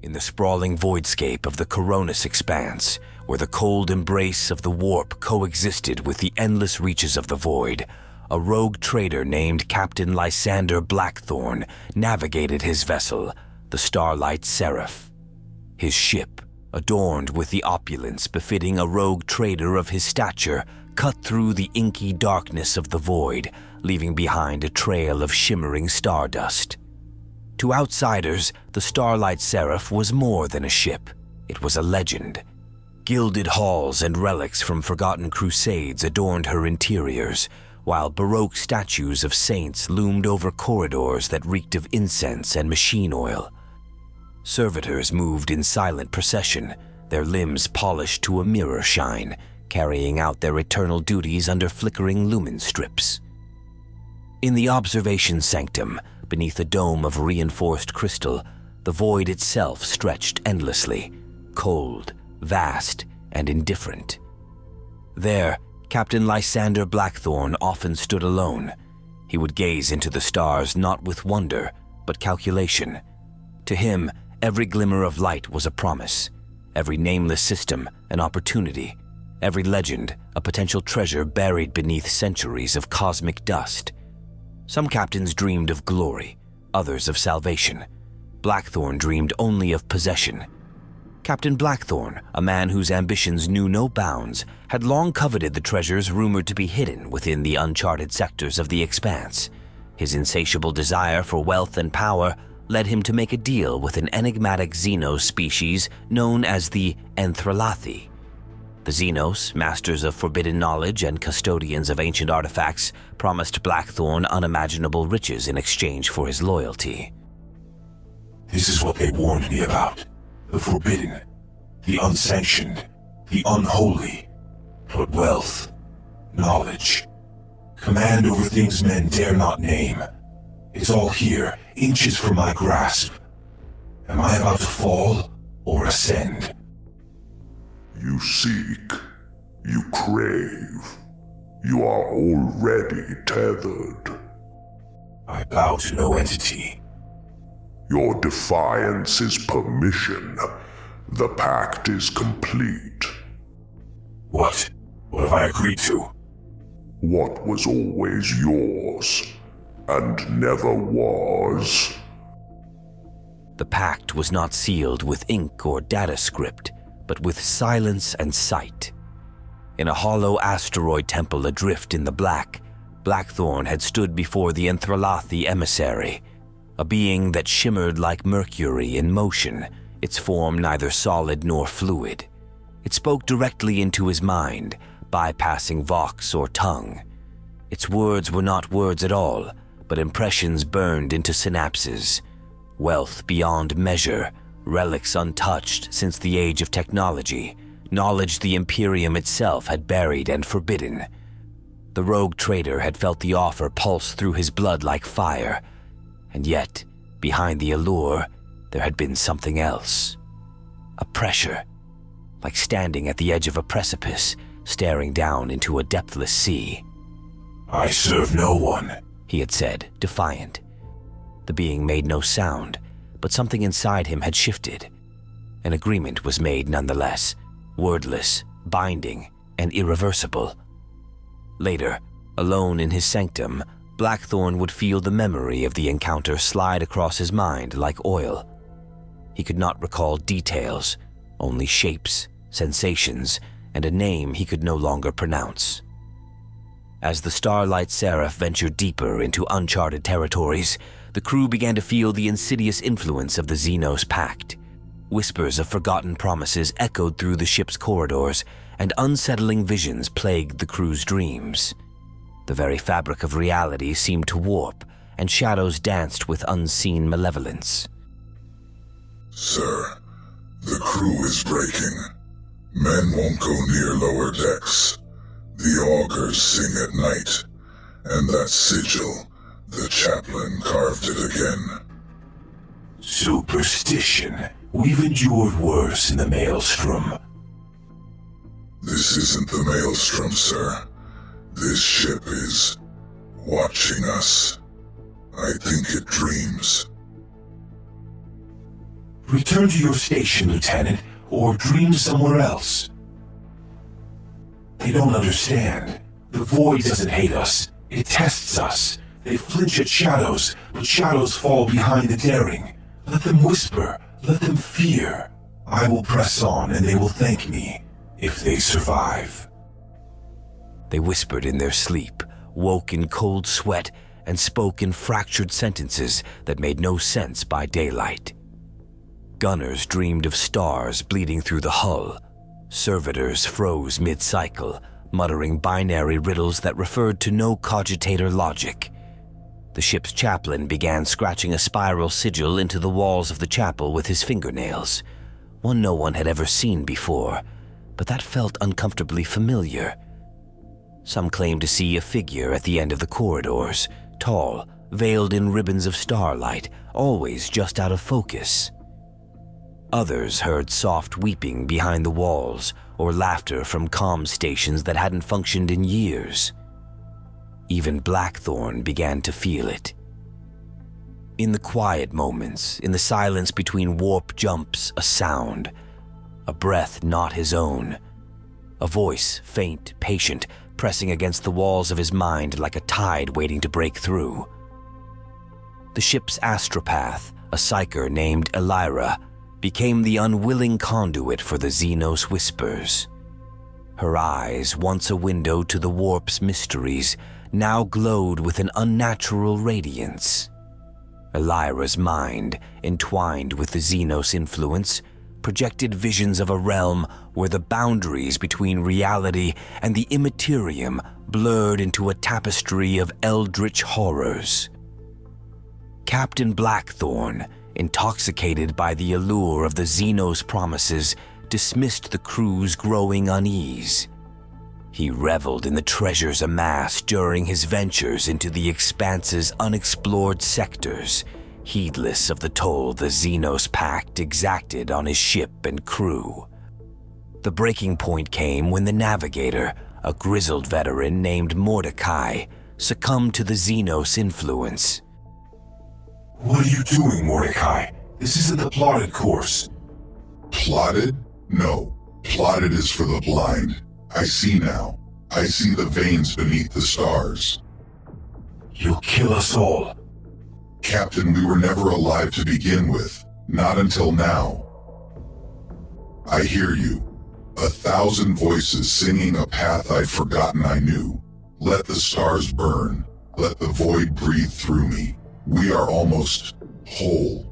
In the sprawling voidscape of the Coronis expanse, where the cold embrace of the warp coexisted with the endless reaches of the void, a rogue trader named Captain Lysander Blackthorn navigated his vessel, the Starlight Seraph. His ship, adorned with the opulence befitting a rogue trader of his stature, cut through the inky darkness of the void, leaving behind a trail of shimmering stardust. To outsiders, the Starlight Seraph was more than a ship. It was a legend. Gilded halls and relics from forgotten crusades adorned her interiors, while Baroque statues of saints loomed over corridors that reeked of incense and machine oil. Servitors moved in silent procession, their limbs polished to a mirror shine, carrying out their eternal duties under flickering lumen strips. In the observation sanctum, beneath a dome of reinforced crystal, the void itself stretched endlessly, cold, vast, and indifferent. There, Captain Lysander Blackthorn often stood alone. He would gaze into the stars not with wonder, but calculation. To him, every glimmer of light was a promise, every nameless system an opportunity, every legend a potential treasure buried beneath centuries of cosmic dust. Some captains dreamed of glory, others of salvation. Blackthorn dreamed only of possession. Captain Blackthorn, a man whose ambitions knew no bounds, had long coveted the treasures rumored to be hidden within the uncharted sectors of the expanse. His insatiable desire for wealth and power led him to make a deal with an enigmatic Xenos species known as the Enthralathi. The Xenos, masters of forbidden knowledge and custodians of ancient artifacts, promised Blackthorn unimaginable riches in exchange for his loyalty. This is what they warned me about. The forbidden, the unsanctioned, the unholy. But wealth, knowledge, command over things men dare not name. It's all here, inches from my grasp. Am I about to fall or ascend? You seek, you crave, you are already tethered. I bow to no entity. Your defiance is permission. The pact is complete. What? What have I agreed to? What was always yours, and never was. The pact was not sealed with ink or data script, but with silence and sight. In a hollow asteroid temple adrift in the black, Blackthorn had stood before the Enthralathi emissary, a being that shimmered like mercury in motion, its form neither solid nor fluid. It spoke directly into his mind, bypassing vox or tongue. Its words were not words at all, but impressions burned into synapses. Wealth beyond measure, relics untouched since the age of technology, knowledge the Imperium itself had buried and forbidden. The rogue trader had felt the offer pulse through his blood like fire, and yet, behind the allure, there had been something else. A pressure, like standing at the edge of a precipice, staring down into a depthless sea. I serve no one, he had said, defiant. The being made no sound, but something inside him had shifted. An agreement was made nonetheless, wordless, binding, and irreversible. Later, alone in his sanctum, Blackthorn would feel the memory of the encounter slide across his mind like oil. He could not recall details, only shapes, sensations, and a name he could no longer pronounce. As the Starlight Seraph ventured deeper into uncharted territories, the crew began to feel the insidious influence of the Xenos pact. Whispers of forgotten promises echoed through the ship's corridors, and unsettling visions plagued the crew's dreams. The very fabric of reality seemed to warp, and shadows danced with unseen malevolence. Sir, the crew is breaking. Men won't go near lower decks. The augurs sing at night, and that sigil, the chaplain carved it again. Superstition. We've endured worse in the Maelstrom. This isn't the Maelstrom, sir. This ship is watching us. I think it dreams. Return to your station, Lieutenant, or dream somewhere else. They don't understand. The Void doesn't hate us. It tests us. They flinch at shadows, but shadows fall behind the daring. Let them whisper. Let them fear. I will press on, and they will thank me, if they survive. They whispered in their sleep, woke in cold sweat, and spoke in fractured sentences that made no sense by daylight. Gunners dreamed of stars bleeding through the hull. Servitors froze mid-cycle, muttering binary riddles that referred to no cogitator logic. The ship's chaplain began scratching a spiral sigil into the walls of the chapel with his fingernails, one no one had ever seen before, but that felt uncomfortably familiar. Some claimed to see a figure at the end of the corridors, tall, veiled in ribbons of starlight, always just out of focus. Others heard soft weeping behind the walls or laughter from comm stations that hadn't functioned in years. Even Blackthorn began to feel it. In the quiet moments, in the silence between warp jumps, a sound, a breath not his own, a voice, faint, patient, pressing against the walls of his mind like a tide waiting to break through. The ship's Astropath, a psyker named Elyra, became the unwilling conduit for the Xenos whispers. Her eyes, once a window to the warp's mysteries, now glowed with an unnatural radiance. Elyra's mind, entwined with the Xenos influence, projected visions of a realm where the boundaries between reality and the immaterium blurred into a tapestry of eldritch horrors. Captain Blackthorn, intoxicated by the allure of the Xenos promises, dismissed the crew's growing unease. He reveled in the treasures amassed during his ventures into the Expanse's unexplored sectors, heedless of the toll the Xenos pact exacted on his ship and crew. The breaking point came when the navigator, a grizzled veteran named Mordecai, succumbed to the Xenos influence. What are you doing, Mordecai? This isn't the plotted course. Plotted? No. Plotted is for the blind. I see now. I see the veins beneath the stars. You'll kill us all. Captain, we were never alive to begin with. Not until now. I hear you. 1,000 voices singing a path I'd forgotten I knew. Let the stars burn. Let the void breathe through me. We are almost whole.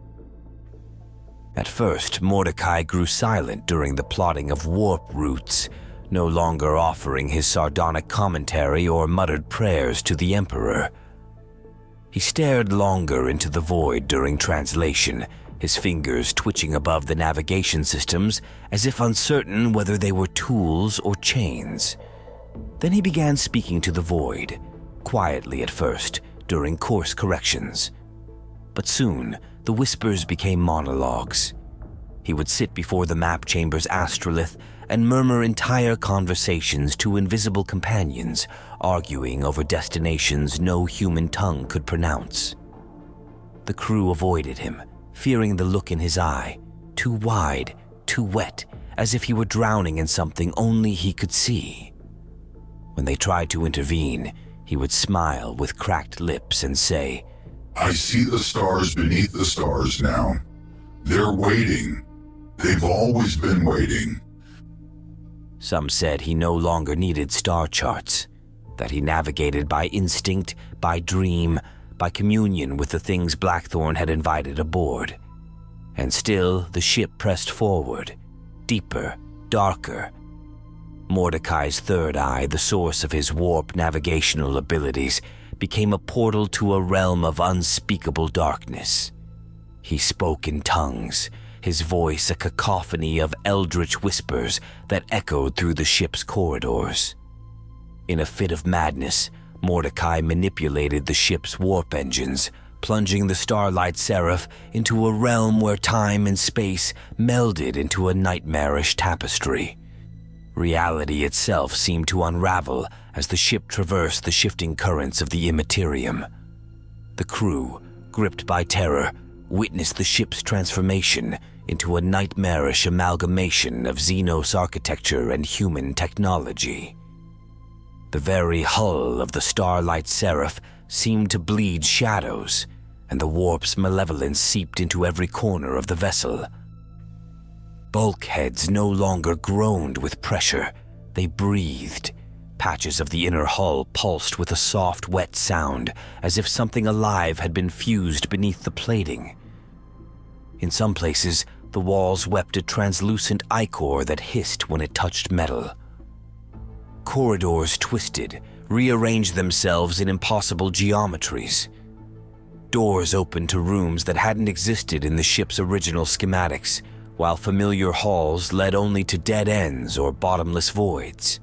At first, Mordecai grew silent during the plotting of warp routes, no longer offering his sardonic commentary or muttered prayers to the Emperor. He stared longer into the void during translation, his fingers twitching above the navigation systems as if uncertain whether they were tools or chains. Then he began speaking to the void, quietly at first, during course corrections. But soon, the whispers became monologues. He would sit before the map chamber's astrolith and murmur entire conversations to invisible companions, arguing over destinations no human tongue could pronounce. The crew avoided him, fearing the look in his eye, too wide, too wet, as if he were drowning in something only he could see. When they tried to intervene, he would smile with cracked lips and say, I see the stars beneath the stars now. They're waiting. They've always been waiting. Some said he no longer needed star charts, that he navigated by instinct, by dream, by communion with the things Blackthorn had invited aboard. And still the ship pressed forward, deeper, darker. Mordecai's third eye, the source of his warp navigational abilities, became a portal to a realm of unspeakable darkness. He spoke in tongues, his voice a cacophony of eldritch whispers that echoed through the ship's corridors. In a fit of madness, Mordecai manipulated the ship's warp engines, plunging the Starlight Seraph into a realm where time and space melded into a nightmarish tapestry. Reality itself seemed to unravel as the ship traversed the shifting currents of the immaterium. The crew, gripped by terror, witnessed the ship's transformation into a nightmarish amalgamation of Xenos architecture and human technology. The very hull of the Starlight Seraph seemed to bleed shadows, and the warp's malevolence seeped into every corner of the vessel. Bulkheads no longer groaned with pressure, they breathed. Patches of the inner hull pulsed with a soft, wet sound, as if something alive had been fused beneath the plating. In some places, the walls wept a translucent ichor that hissed when it touched metal. Corridors twisted, rearranged themselves in impossible geometries. Doors opened to rooms that hadn't existed in the ship's original schematics, while familiar halls led only to dead ends or bottomless voids.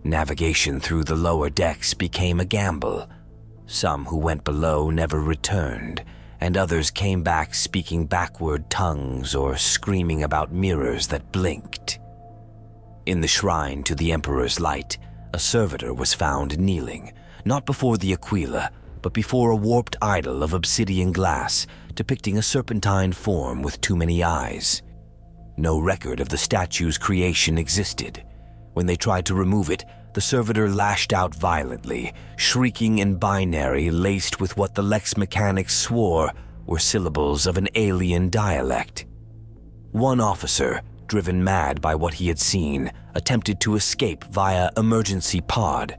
Navigation through the lower decks became a gamble. Some who went below never returned, and others came back speaking backward tongues or screaming about mirrors that blinked. In the shrine to the Emperor's light, a servitor was found kneeling, not before the Aquila, but before a warped idol of obsidian glass depicting a serpentine form with too many eyes. No record of the statue's creation existed. When they tried to remove it, the servitor lashed out violently, shrieking in binary laced with what the Lex mechanics swore were syllables of an alien dialect. One officer, driven mad by what he had seen, attempted to escape via emergency pod.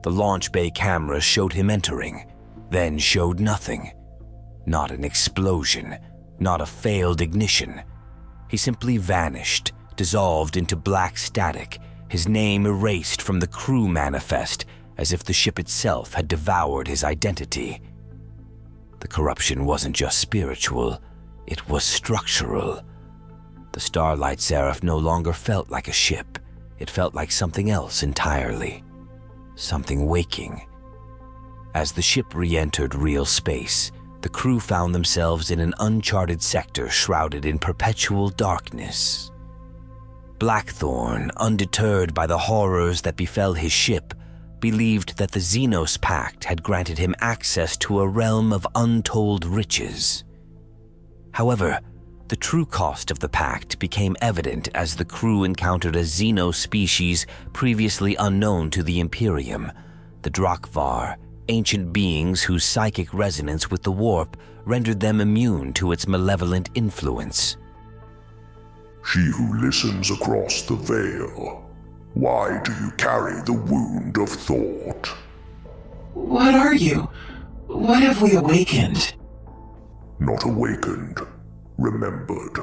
The launch bay camera showed him entering, then showed nothing. Not an explosion, not a failed ignition. He simply vanished, dissolved into black static, his name erased from the crew manifest as if the ship itself had devoured his identity. The corruption wasn't just spiritual, it was structural. The Starlight Seraph no longer felt like a ship, it felt like something else entirely. Something waking. As the ship re-entered real space, the crew found themselves in an uncharted sector shrouded in perpetual darkness. Blackthorn, undeterred by the horrors that befell his ship, believed that the Xenos pact had granted him access to a realm of untold riches. However, the true cost of the pact became evident as the crew encountered a Xeno species previously unknown to the Imperium, the Drak'var, ancient beings whose psychic resonance with the warp rendered them immune to its malevolent influence. She who listens across the veil. Why do you carry the wound of thought? What are you? What have we awakened? Not awakened, remembered.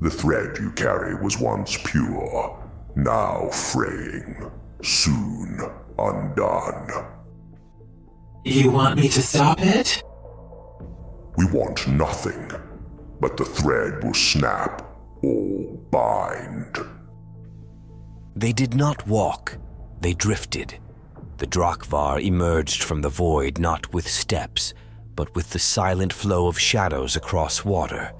The thread you carry was once pure, now fraying, soon undone. You want me to stop it? We want nothing, but the thread will snap or bind. They did not walk, they drifted. The Drak'var emerged from the void not with steps, but with the silent flow of shadows across water.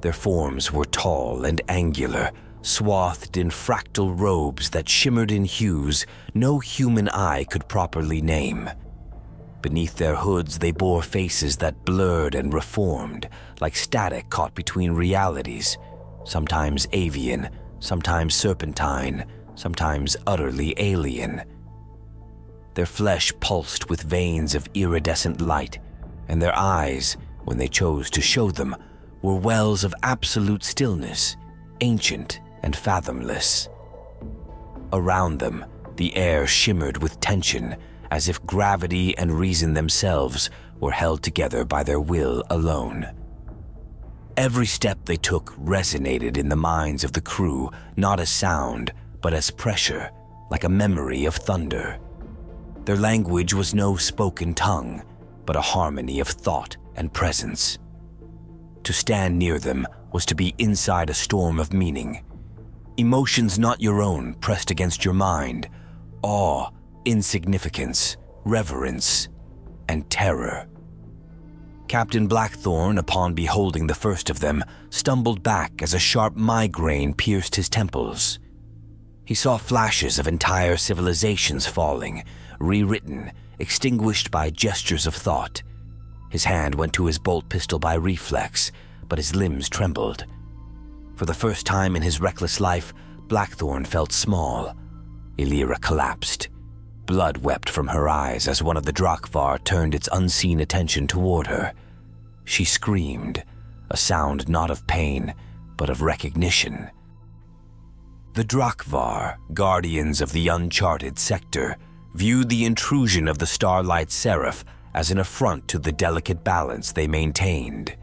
Their forms were tall and angular, swathed in fractal robes that shimmered in hues no human eye could properly name. Beneath their hoods they bore faces that blurred and reformed, like static caught between realities, sometimes avian, sometimes serpentine, sometimes utterly alien. Their flesh pulsed with veins of iridescent light, and their eyes, when they chose to show them, were wells of absolute stillness, ancient and fathomless. Around them, the air shimmered with tension, as if gravity and reason themselves were held together by their will alone. Every step they took resonated in the minds of the crew, not as sound, but as pressure, like a memory of thunder. Their language was no spoken tongue, but a harmony of thought and presence. To stand near them was to be inside a storm of meaning. Emotions not your own pressed against your mind, awe, insignificance, reverence, and terror. Captain Blackthorn, upon beholding the first of them, stumbled back as a sharp migraine pierced his temples. He saw flashes of entire civilizations falling, rewritten, extinguished by gestures of thought. His hand went to his bolt pistol by reflex, but his limbs trembled. For the first time in his reckless life, Blackthorn felt small. Elyra collapsed. Blood wept from her eyes as one of the Drak'var turned its unseen attention toward her. She screamed, a sound not of pain, but of recognition. The Drak'var, guardians of the uncharted sector, viewed the intrusion of the Starlight Seraph as an affront to the delicate balance they maintained.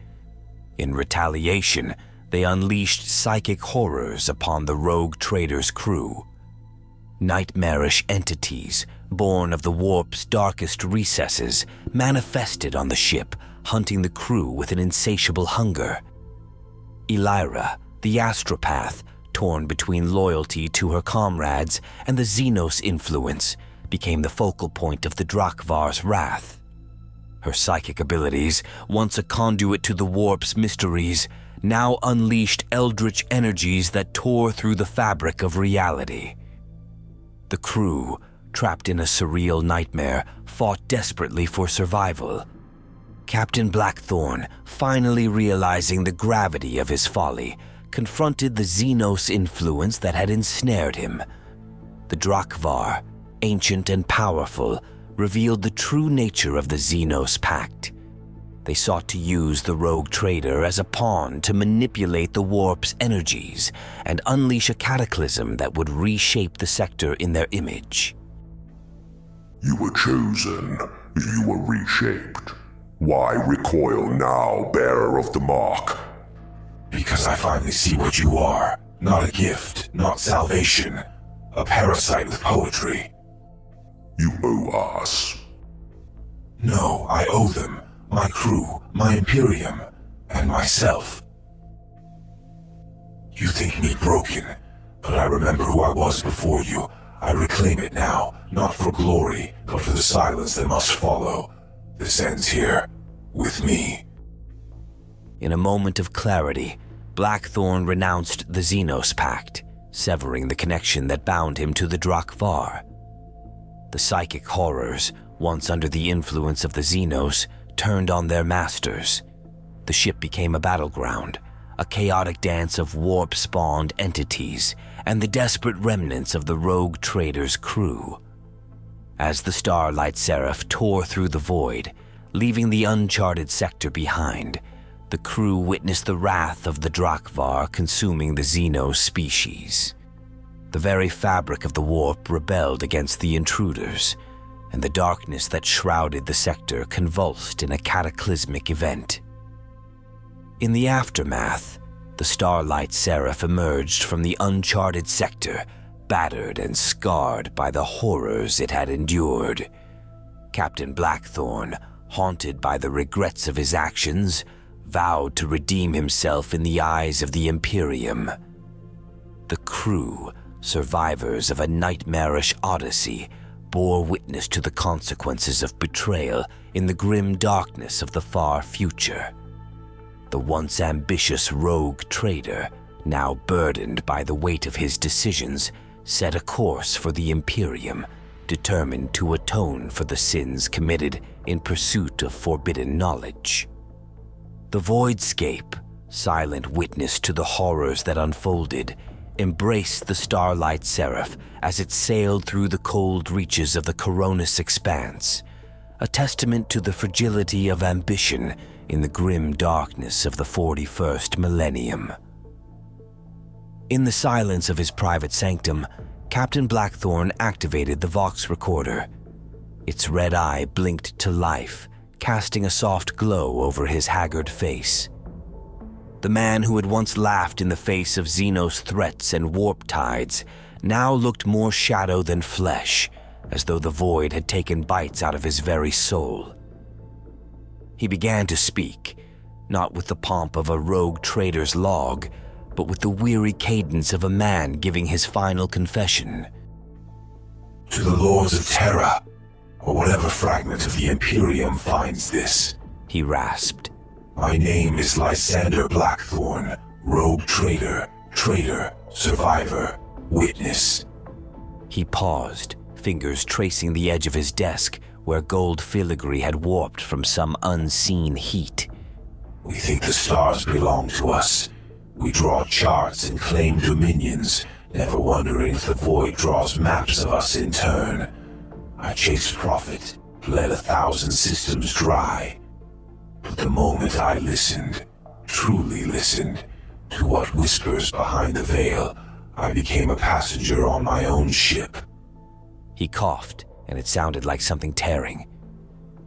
In retaliation, they unleashed psychic horrors upon the rogue trader's crew. Nightmarish entities, born of the warp's darkest recesses, manifested on the ship, hunting the crew with an insatiable hunger. Elyra, the Astropath, torn between loyalty to her comrades and the Xenos influence, became the focal point of the Drak'var's wrath. Her psychic abilities, once a conduit to the warp's mysteries, now unleashed eldritch energies that tore through the fabric of reality. The crew, trapped in a surreal nightmare, fought desperately for survival. Captain Blackthorn, finally realizing the gravity of his folly, confronted the Xenos influence that had ensnared him. The Drak'var, ancient and powerful, revealed the true nature of the Xenos pact. They sought to use the rogue trader as a pawn to manipulate the warp's energies and unleash a cataclysm that would reshape the sector in their image. You were chosen. You were reshaped. Why recoil now, bearer of the mark? Because I finally see what you are. Not a gift, not salvation. A parasite with poetry. You owe us. No, I owe them. My crew, my Imperium, and myself. You think me broken, but I remember who I was before you. I reclaim it now, not for glory, but for the silence that must follow. This ends here, with me. In a moment of clarity, Blackthorn renounced the Xenos pact, severing the connection that bound him to the Drak'var. The psychic horrors, once under the influence of the Xenos, turned on their masters. The ship became a battleground, a chaotic dance of warp-spawned entities and the desperate remnants of the rogue trader's crew. As the Starlight Seraph tore through the void, leaving the uncharted sector behind, the crew witnessed the wrath of the Drak'var consuming the Xenos species. The very fabric of the warp rebelled against the intruders, and the darkness that shrouded the sector convulsed in a cataclysmic event. In the aftermath, the Starlight Seraph emerged from the uncharted sector, battered and scarred by the horrors it had endured. Captain Blackthorn, haunted by the regrets of his actions, vowed to redeem himself in the eyes of the Imperium. The crew, survivors of a nightmarish odyssey, bore witness to the consequences of betrayal in the grim darkness of the far future. The once ambitious rogue trader, now burdened by the weight of his decisions, set a course for the Imperium, determined to atone for the sins committed in pursuit of forbidden knowledge. The Voidscape, silent witness to the horrors that unfolded, embraced the Starlight Seraph as it sailed through the cold reaches of the Coronis expanse, a testament to the fragility of ambition in the grim darkness of the 41st millennium. In the silence of his private sanctum, Captain Blackthorn activated the Vox recorder. Its red eye blinked to life, casting a soft glow over his haggard face. The man who had once laughed in the face of Xenos threats and warp tides now looked more shadow than flesh, as though the void had taken bites out of his very soul. He began to speak, not with the pomp of a rogue trader's log, but with the weary cadence of a man giving his final confession. To the Lords of Terra, or whatever fragment of the Imperium finds this, he rasped. My name is Lysander Blackthorn, rogue trader, survivor, witness. He paused, fingers tracing the edge of his desk where gold filigree had warped from some unseen heat. We think the stars belong to us. We draw charts and claim dominions, never wondering if the void draws maps of us in turn. I chased profit, let 1,000 systems dry. But the moment I listened, truly listened, to what whispers behind the veil, I became a passenger on my own ship. He coughed, and it sounded like something tearing.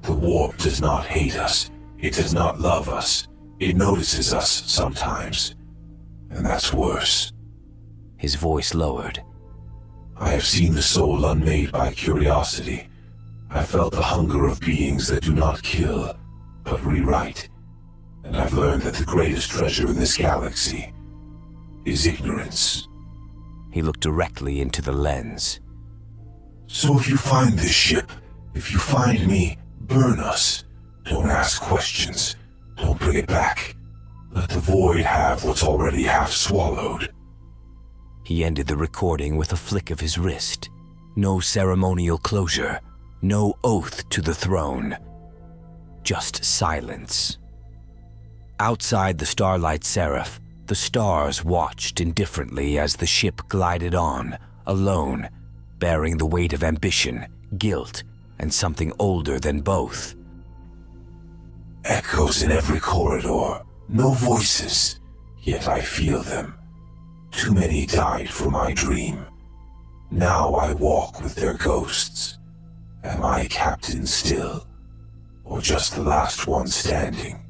The warp does not hate us. It does not love us. It notices us sometimes. And that's worse. His voice lowered. I have seen the soul unmade by curiosity. I felt the hunger of beings that do not kill, but rewrite. And I've learned that the greatest treasure in this galaxy is ignorance. He looked directly into the lens. So if you find this ship, if you find me, burn us. Don't ask questions. Don't bring it back. Let the void have what's already half swallowed. He ended the recording with a flick of his wrist. No ceremonial closure. No oath to the throne. Just silence. Outside the Starlight Seraph, the stars watched indifferently as the ship glided on, alone, bearing the weight of ambition, guilt, and something older than both. Echoes in every corridor, no voices, yet I feel them. Too many died for my dream. Now I walk with their ghosts. Am I captain still, or just the last one standing?